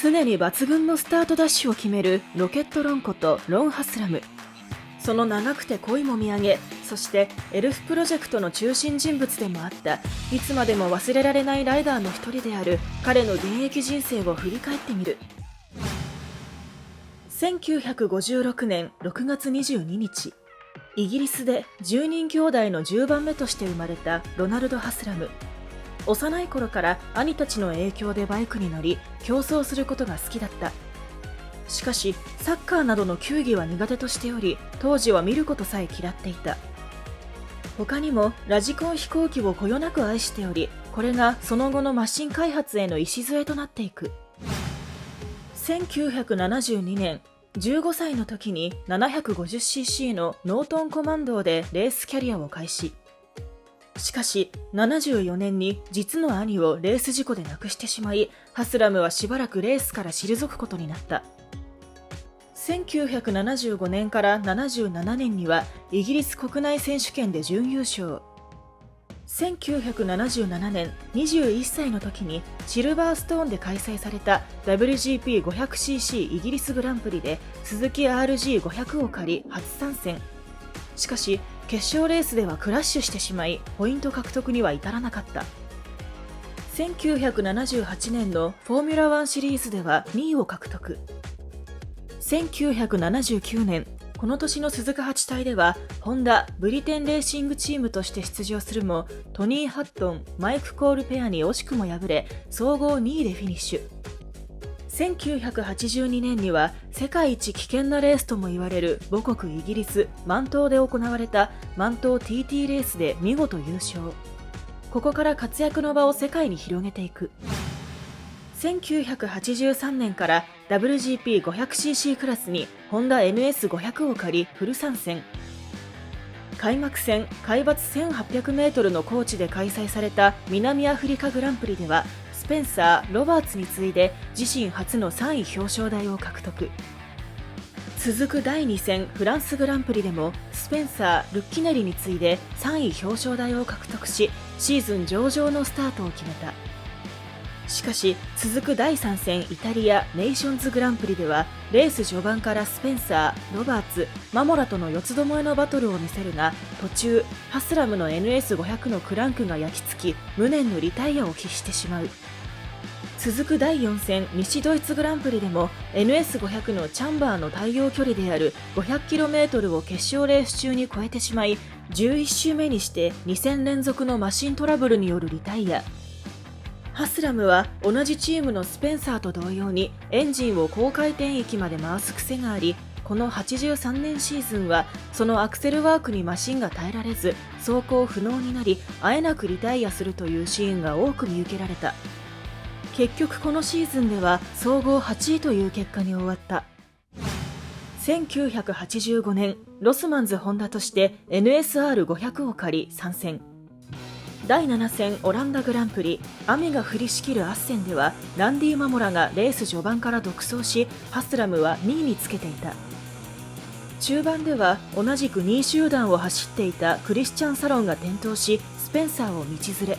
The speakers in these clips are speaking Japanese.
常に抜群のスタートダッシュを決めるロケットロンことロン・ハスラム。その長くて濃いもみあげ、そしてエルフプロジェクトの中心人物でもあった、いつまでも忘れられないライダーの一人である彼の現役人生を振り返ってみる。1956年6月22日、イギリスで10人兄弟の10番目として生まれたロナルド・ハスラム。幼い頃から兄たちの影響でバイクに乗り、競争することが好きだった。しかし、サッカーなどの球技は苦手としており、当時は見ることさえ嫌っていた。他にもラジコン飛行機をこよなく愛しており、これがその後のマシン開発への礎となっていく。1972年、15歳の時に 750cc のノートンコマンドーでレースキャリアを開始。しかし、74年に実の兄をレース事故で亡くしてしまい、ハスラムはしばらくレースから退くことになった。1975年から77年にはイギリス国内選手権で準優勝。1977年、21歳の時にシルバーストーンで開催された WGP500cc イギリスグランプリで鈴木 RG500 を借り初参戦。しかし、決勝レースではクラッシュしてしまい、ポイント獲得には至らなかった。1978年のフォーミュラ1シリーズでは2位を獲得。1979年、この年の鈴鹿8隊では、ホンダ・ブリテンレーシングチームとして出場するも、トニー・ハットン、マイク・コールペアに惜しくも敗れ、総合2位でフィニッシュ。1982年には、世界一危険なレースとも言われる母国イギリス・マントーで行われたマントー TT レースで見事優勝。ここから活躍の場を世界に広げていく。1983年から WGP500cc クラスにホンダ NS500 を借りフル参戦。開幕戦海抜1800メートルの高地で開催された南アフリカグランプリでは、スペンサー・ロバーツに次いで自身初の3位表彰台を獲得。続く第2戦フランスグランプリでもスペンサー・ルッキネリに次いで3位表彰台を獲得し、シーズン上々のスタートを決めた。しかし、続く第3戦イタリアネーションズグランプリではレース序盤からスペンサー、ロバーツ、マモラとの四つどもえのバトルを見せるが、途中ハスラムの NS500 のクランクが焼き付き、無念のリタイアを喫してしまう。続く第4戦西ドイツグランプリでも NS500 のチャンバーの対応距離である 500km を決勝レース中に超えてしまい、11周目にして2戦連続のマシントラブルによるリタイア。ハスラムは同じチームのスペンサーと同様にエンジンを高回転域まで回す癖があり、この83年シーズンはそのアクセルワークにマシンが耐えられず走行不能になり、あえなくリタイアするというシーンが多く見受けられた。結局このシーズンでは総合8位という結果に終わった。1985年、ロスマンズホンダとして NSR500 を借り参戦。第7戦オランダグランプリ、雨が降りしきるアッセンではランディ・マモラがレース序盤から独走し、ハスラムは2位につけていた。中盤では同じく2位集団を走っていたクリスチャン・サロンが転倒し、スペンサーを道連れ。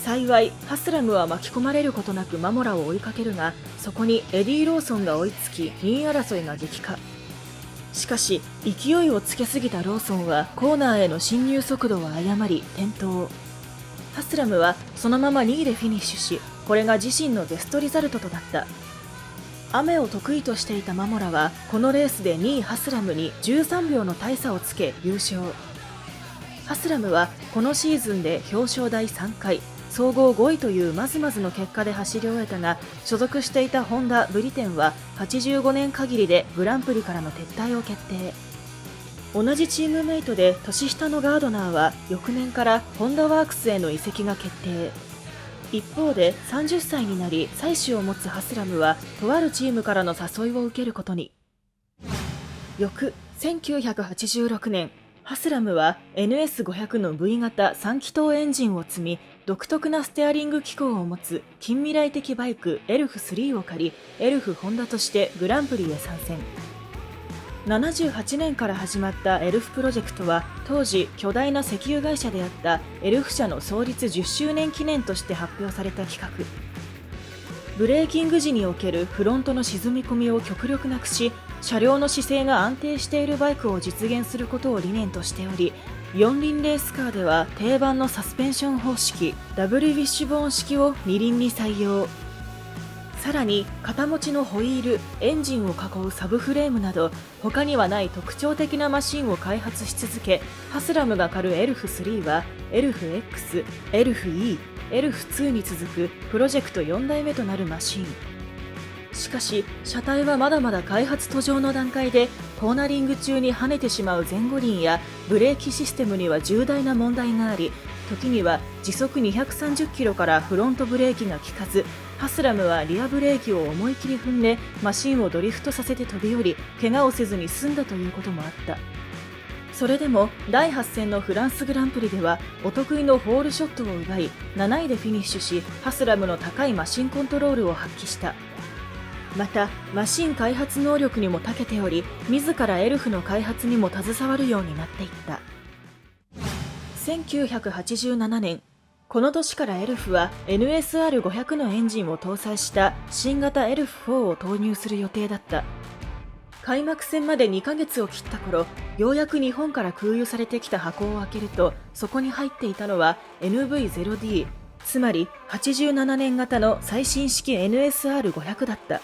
幸いハスラムは巻き込まれることなくマモラを追いかけるが、そこにエディ・ローソンが追いつき2位争いが激化。しかし勢いをつけすぎたローソンはコーナーへの進入速度を誤り転倒。ハスラムはそのまま2位でフィニッシュし、これが自身のベストリザルトとなった。雨を得意としていたマモラはこのレースで2位ハスラムに13秒の大差をつけ優勝。ハスラムはこのシーズンで表彰台3回、総合5位というまずまずの結果で走り終えたが、所属していたホンダ・ブリテンは85年限りでグランプリからの撤退を決定。同じチームメイトで年下のガードナーは翌年からホンダワークスへの移籍が決定。一方で30歳になり妻子を持つハスラムはとあるチームからの誘いを受けることに。翌1986年、ハスラムは NS500 の V 型3気筒エンジンを積み、独特なステアリング機構を持つ近未来的バイクエルフ3を借り、エルフホンダとしてグランプリへ参戦。78年から始まったエルフプロジェクトは、当時巨大な石油会社であったエルフ社の創立10周年記念として発表された企画。ブレーキング時におけるフロントの沈み込みを極力なくし、車両の姿勢が安定しているバイクを実現することを理念としており、四輪レースカーでは定番のサスペンション方式ダブルウィッシュボーン式を二輪に採用。さらに片持ちのホイール、エンジンを囲うサブフレームなど他にはない特徴的なマシンを開発し続け、ハスラムが狩るエルフ3はエルフ X、エルフ E、エルフ2に続くプロジェクト4代目となるマシン。しかし車体はまだまだ開発途上の段階で、コーナリング中に跳ねてしまう前後輪やブレーキシステムには重大な問題があり、時には時速230キロからフロントブレーキが効かず、ハスラムはリアブレーキを思い切り踏んでマシンをドリフトさせて飛び降り、怪我をせずに済んだということもあった。それでも第8戦のフランスグランプリではお得意のホールショットを奪い7位でフィニッシュし、ハスラムの高いマシンコントロールを発揮した。またマシン開発能力にも長けており、自らエルフの開発にも携わるようになっていった。1987年、この年からエルフは NSR500 のエンジンを搭載した新型エルフ4を投入する予定だった。開幕戦まで2ヶ月を切った頃、ようやく日本から空輸されてきた箱を開けると、そこに入っていたのは NV0D、つまり87年型の最新式 NSR500 だった。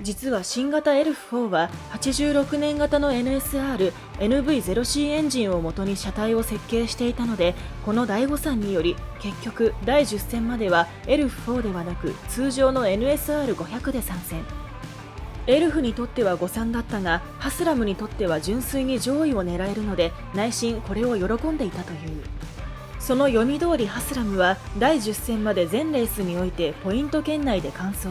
実は新型エルフ4は86年型の NSR NV0C エンジンを元に車体を設計していたので、この大誤算により結局第10戦まではエルフ4ではなく通常の NSR500 で参戦。エルフにとっては誤算だったが、ハスラムにとっては純粋に上位を狙えるので内心これを喜んでいたという。その読み通りハスラムは第10戦まで全レースにおいてポイント圏内で完走。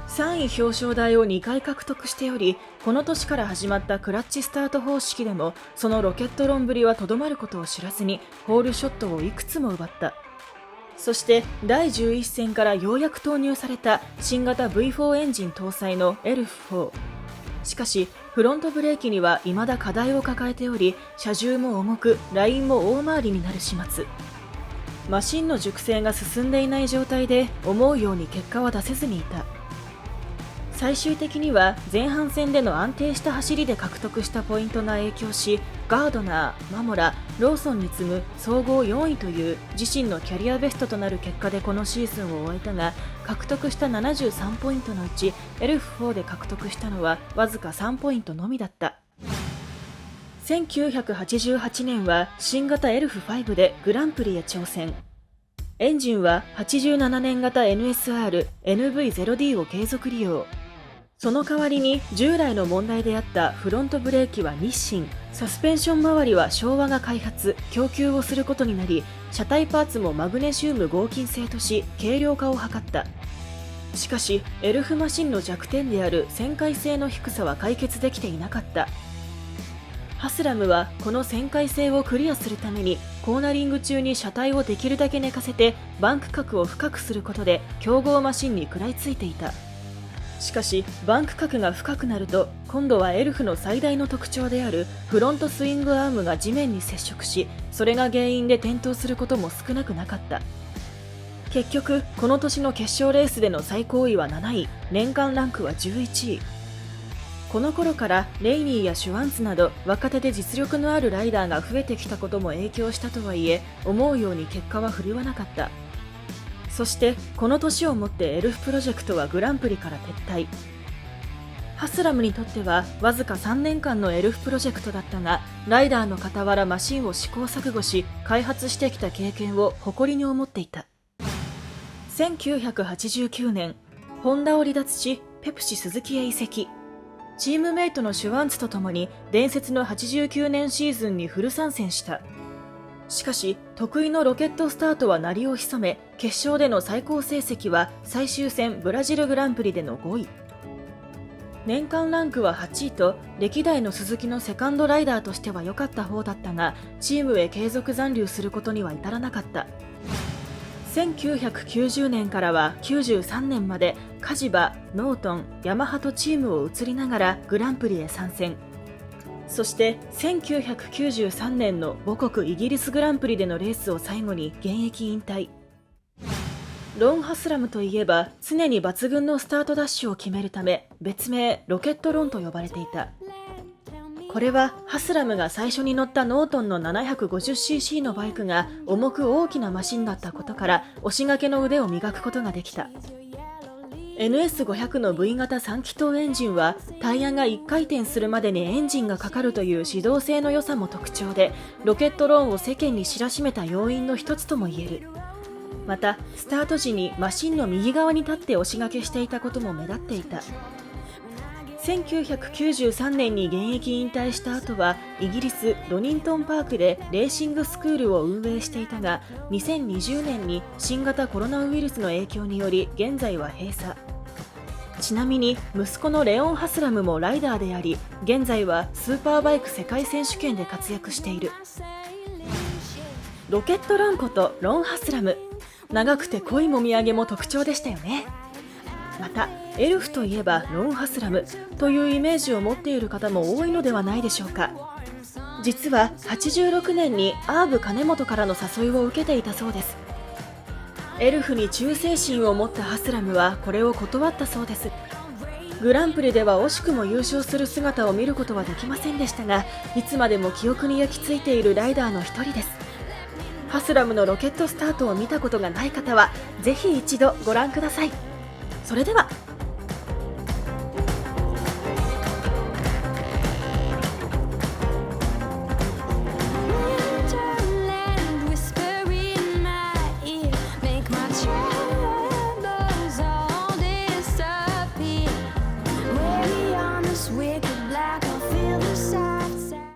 3位表彰台を2回獲得しており、この年から始まったクラッチスタート方式でもそのロケット論ぶりはとどまることを知らずにホールショットをいくつも奪った。そして第11戦からようやく投入された新型 V4 エンジン搭載のエルフ4。しかしフロントブレーキには未だ課題を抱えており、車重も重くラインも大回りになる始末。マシンの熟成が進んでいない状態で思うように結果は出せずにいた。最終的には前半戦での安定した走りで獲得したポイントが影響し、ガードナー、マモラ、ローソンに次ぐ総合4位という自身のキャリアベストとなる結果でこのシーズンを終えたが、獲得した73ポイントのうちエルフ4で獲得したのはわずか3ポイントのみだった。1988年は新型エルフ5でグランプリへ挑戦。エンジンは87年型 NSR NV0D を継続利用。その代わりに従来の問題であったフロントブレーキは日清、サスペンション周りは昭和が開発・供給をすることになり、車体パーツもマグネシウム合金製とし軽量化を図った。しかしエルフマシンの弱点である旋回性の低さは解決できていなかった。ハスラムはこの旋回性をクリアするためにコーナリング中に車体をできるだけ寝かせてバンク角を深くすることで競合マシンに食らいついていた。しかしバンク角が深くなると今度はエルフの最大の特徴であるフロントスイングアームが地面に接触し、それが原因で転倒することも少なくなかった。結局この年の決勝レースでの最高位は7位、年間ランクは11位。この頃からレイニーやシュワンツなど若手で実力のあるライダーが増えてきたことも影響したとはいえ、思うように結果は振るわなかった。そしてこの年をもってエルフプロジェクトはグランプリから撤退。ハスラムにとってはわずか3年間のエルフプロジェクトだったが、ライダーの傍らマシンを試行錯誤し開発してきた経験を誇りに思っていた。1989年、ホンダを離脱しペプシ鈴木へ移籍。チームメイトのシュワンツと共に伝説の89年シーズンにフル参戦した。しかし得意のロケットスタートは鳴りを潜め、決勝での最高成績は最終戦ブラジルグランプリでの5位。年間ランクは8位と歴代の鈴木のセカンドライダーとしては良かった方だったが、チームへ継続残留することには至らなかった。1990年からは93年までカジバ、ノートン、ヤマハとチームを移りながらグランプリへ参戦。そして1993年の母国イギリスグランプリでのレースを最後に現役引退。ロン・ハスラムといえば常に抜群のスタートダッシュを決めるため別名ロケットロンと呼ばれていた。これはハスラムが最初に乗ったノートンの 750cc のバイクが重く大きなマシンだったことから押しがけの腕を磨くことができた。 NS500 の V 型3気筒エンジンはタイヤが1回転するまでにエンジンがかかるという指導性の良さも特徴で、ロケットローンを世間に知らしめた要因の一つとも言える。またスタート時にマシンの右側に立って押しがけしていたことも目立っていた。1993年に現役引退した後はイギリス・ドニントンパークでレーシングスクールを運営していたが、2020年に新型コロナウイルスの影響により現在は閉鎖。ちなみに息子のレオン・ハスラムもライダーであり、現在はスーパーバイク世界選手権で活躍している。ロケットロンことロン・ハスラム、長くて濃いもみあげも特徴でしたよね。またエルフといえばロン・ハスラムというイメージを持っている方も多いのではないでしょうか。実は86年にアーブ金本からの誘いを受けていたそうです。エルフに忠誠心を持ったハスラムはこれを断ったそうです。グランプリでは惜しくも優勝する姿を見ることはできませんでしたが、いつまでも記憶に焼き付いているライダーの一人です。ハスラムのロケットスタートを見たことがない方はぜひ一度ご覧ください。それでは。